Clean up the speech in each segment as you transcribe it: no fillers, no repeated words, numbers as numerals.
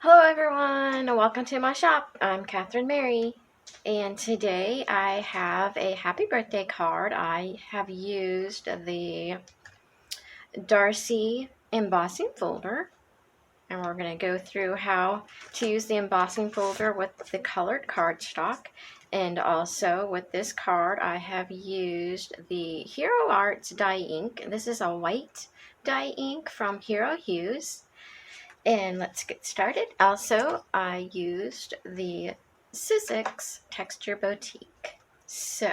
Hello everyone, welcome to my shop. I'm Catherine Mary, and today I have a happy birthday card. I have used the Darice embossing folder, and we're going to go through how to use the embossing folder with the colored cardstock. And also with this card I have used the Hero Arts dye ink. This is a white dye ink from Hero Hues. And let's get started. Also, I used the Sizzix Texture Boutique. So,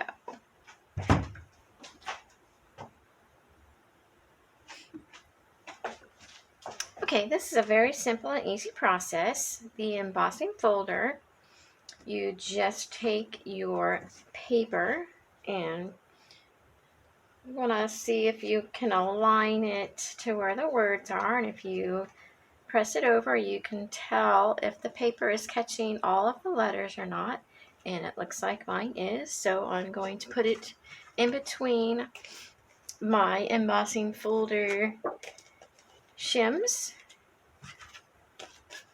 okay, this is a very simple and easy process. The embossing folder, you just take your paper and you want to see if you can align it to where the words are, and if you press it over, you can tell if the paper is catching all of the letters or not, and it looks like mine is. So I'm going to put it in between my embossing folder shims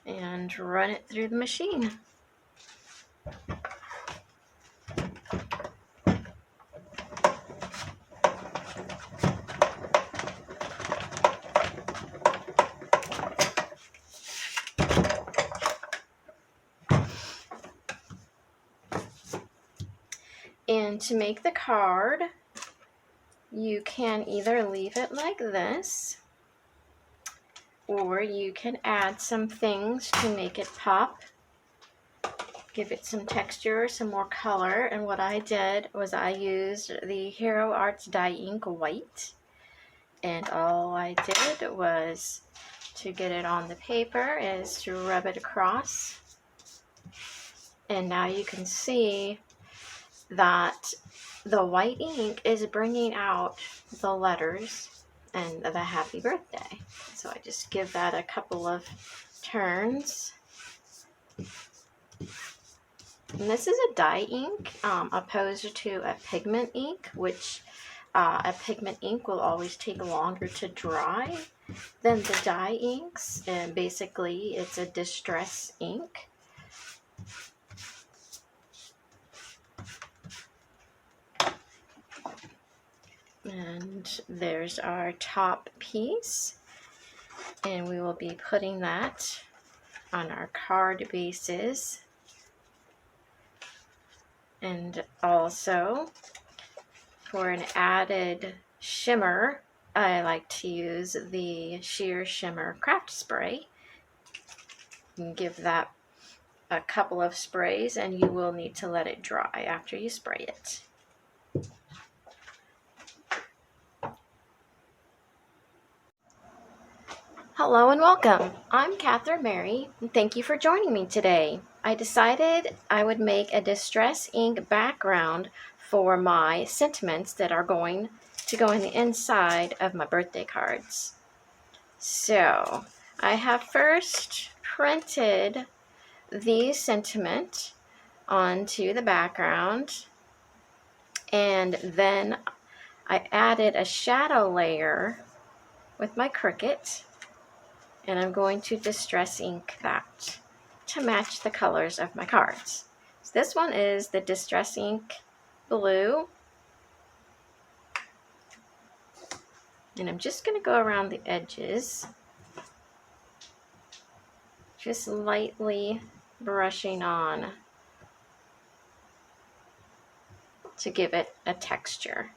and run it through the machine. And to make the card, you can either leave it like this, or you can add some things to make it pop, give it some texture, some more color. And what I did was I used the Hero Arts dye ink white, and all I did was to get it on the paper is to rub it across. And now you can see that the white ink is bringing out the letters and the happy birthday. So I just give that a couple of turns. And this is a dye ink opposed to a pigment ink, which a pigment ink will always take longer to dry than the dye inks. And basically it's a distress ink. And there's our top piece, and we will be putting that on our card bases. And also, for an added shimmer, I like to use the Sheer Shimmer Craft Spray. You can give that a couple of sprays, and you will need to let it dry after you spray it. Hello and welcome. I'm Catherine Mary, and thank you for joining me today. I decided I would make a distress ink background for my sentiments that are going to go in the inside of my birthday cards. So I have first printed the sentiment onto the background, and then I added a shadow layer with my Cricut. And I'm going to distress ink that to match the colors of my cards. So this one is the distress ink blue. And I'm just going to go around the edges, just lightly brushing on to give it a texture.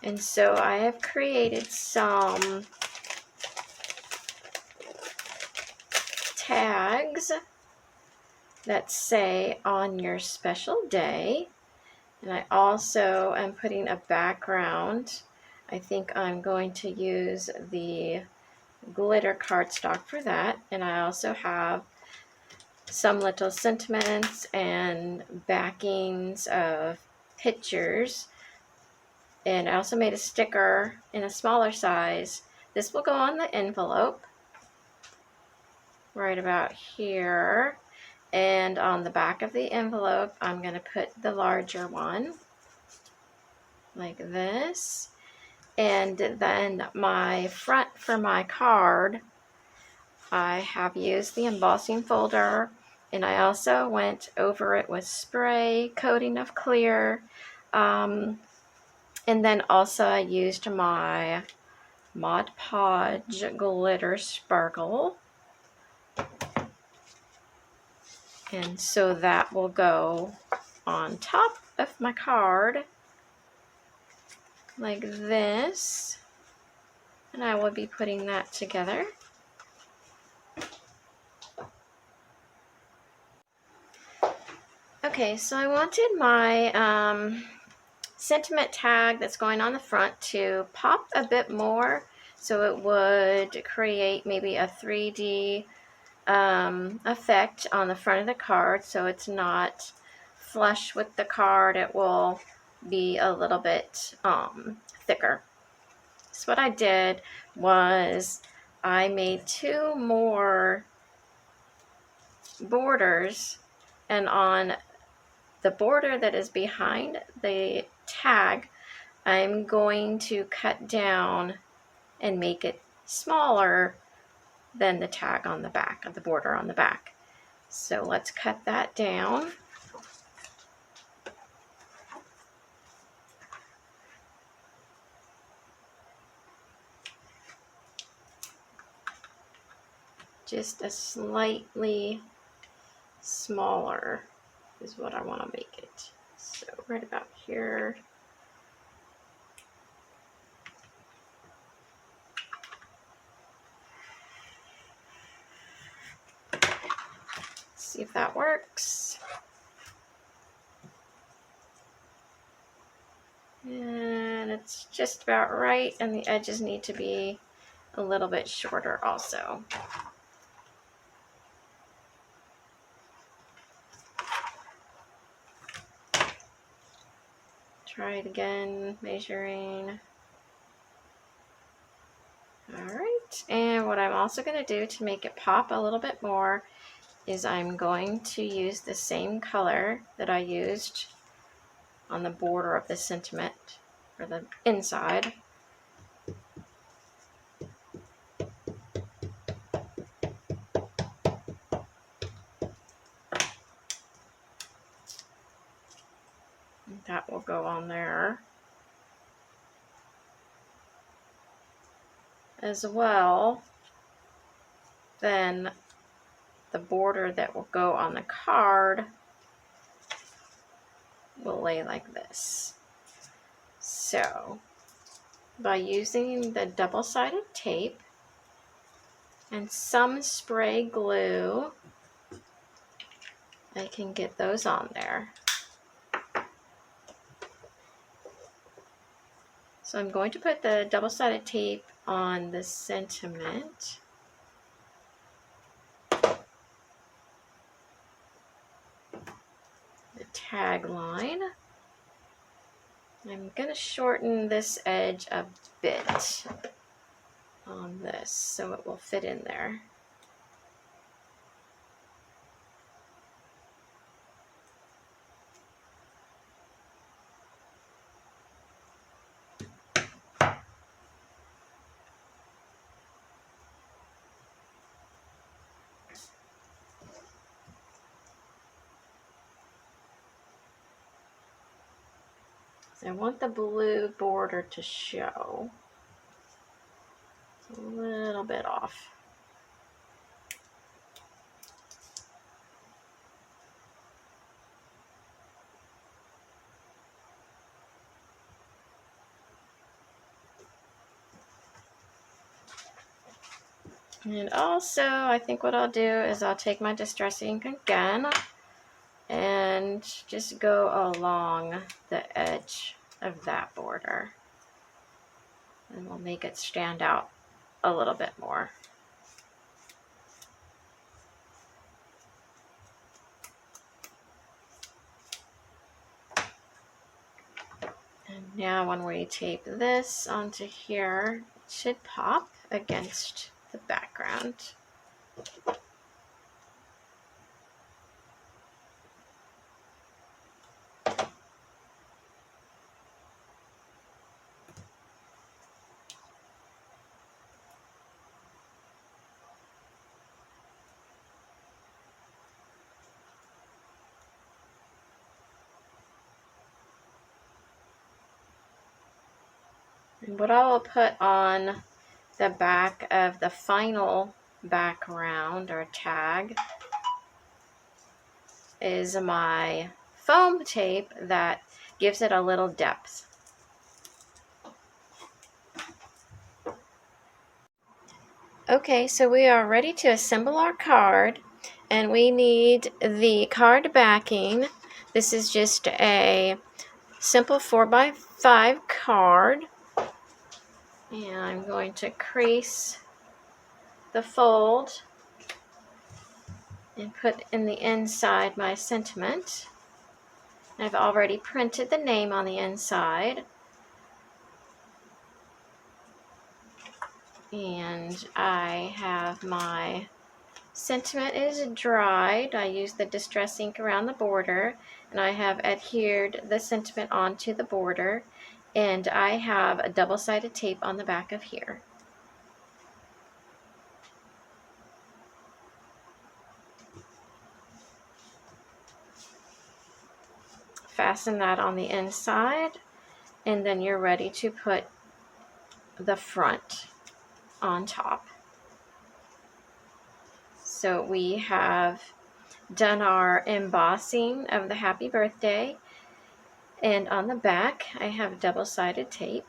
And so I have created some tags that say on your special day. And I also am putting a background. I think I'm going to use the glitter cardstock for that. And I also have some little sentiments and backings of pictures. And I also made a sticker in a smaller size. This will go on the envelope right about here. And on the back of the envelope, I'm going to put the larger one like this. And then my front for my card, I have used the embossing folder, and I also went over it with spray coating of clear. And then also I used my Mod Podge glitter sparkle. And so that will go on top of my card like this. And I will be putting that together. Okay, so I wanted my sentiment tag that's going on the front to pop a bit more, so it would create maybe a 3D effect on the front of the card, so it's not flush with the card. It will be a little bit thicker. So what I did was I made 2 more borders, and on the border that is behind the tag, I'm going to cut down and make it smaller than the tag on the back, of the border on the back. So let's cut that down. Just a slightly smaller is what I want to make it. So right about here. See if that works. And it's just about right, and the edges need to be a little bit shorter also. Try it again, measuring. All right, and what I'm also going to do to make it pop a little bit more is I'm going to use the same color that I used on the border of the sentiment for the inside. That will go on there. As well, then the border that will go on the card will lay like this. So by using the double-sided tape and some spray glue, I can get those on there. So I'm going to put the double-sided tape on the sentiment. The tagline. I'm going to shorten this edge a bit on this so it will fit in there. I want the blue border to show. It's a little bit off. And also, I think what I'll do is I'll take my distress ink again and just go along the edge of that border. And we'll make it stand out a little bit more. Now when we tape this onto here, it should pop against the background. And what I will put on the back of the final background or tag is my foam tape that gives it a little depth. Okay, so we are ready to assemble our card, and we need the card backing. This is just a simple 4x5 card, and I'm going to crease the fold and put in the inside my sentiment. I've already printed the name on the inside, and I have my sentiment is dried. I used the distress ink around the border, and I have adhered the sentiment onto the border, and I have a double-sided tape on the back of here. Fasten that on the inside, and then you're ready to put the front on top. So we have done our embossing of the happy birthday, and on the back I have double-sided tape.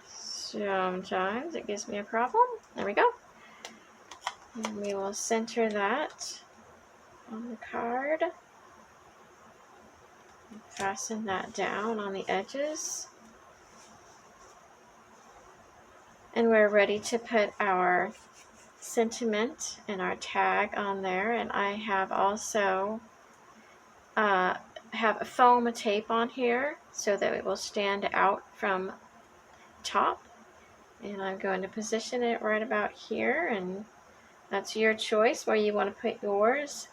Sometimes it gives me a problem. There we go. And we will center that on the card. Fasten that down on the edges. And we're ready to put our sentiment and our tag on there. And I have also have a foam tape on here so that it will stand out from top. And I'm going to position it right about here, and that's your choice where you want to put yours.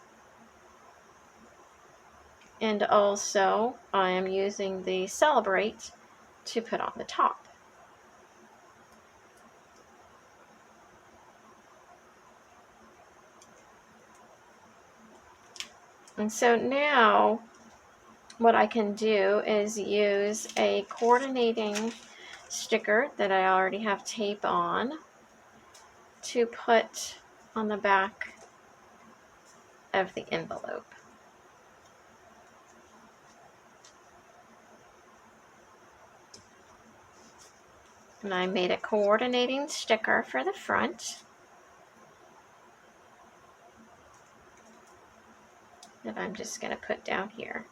And also I am using the Celebrate to put on the top. And so now what I can do is use a coordinating sticker that I already have tape on to put on the back of the envelope. And I made a coordinating sticker for the front that I'm just going to put down here.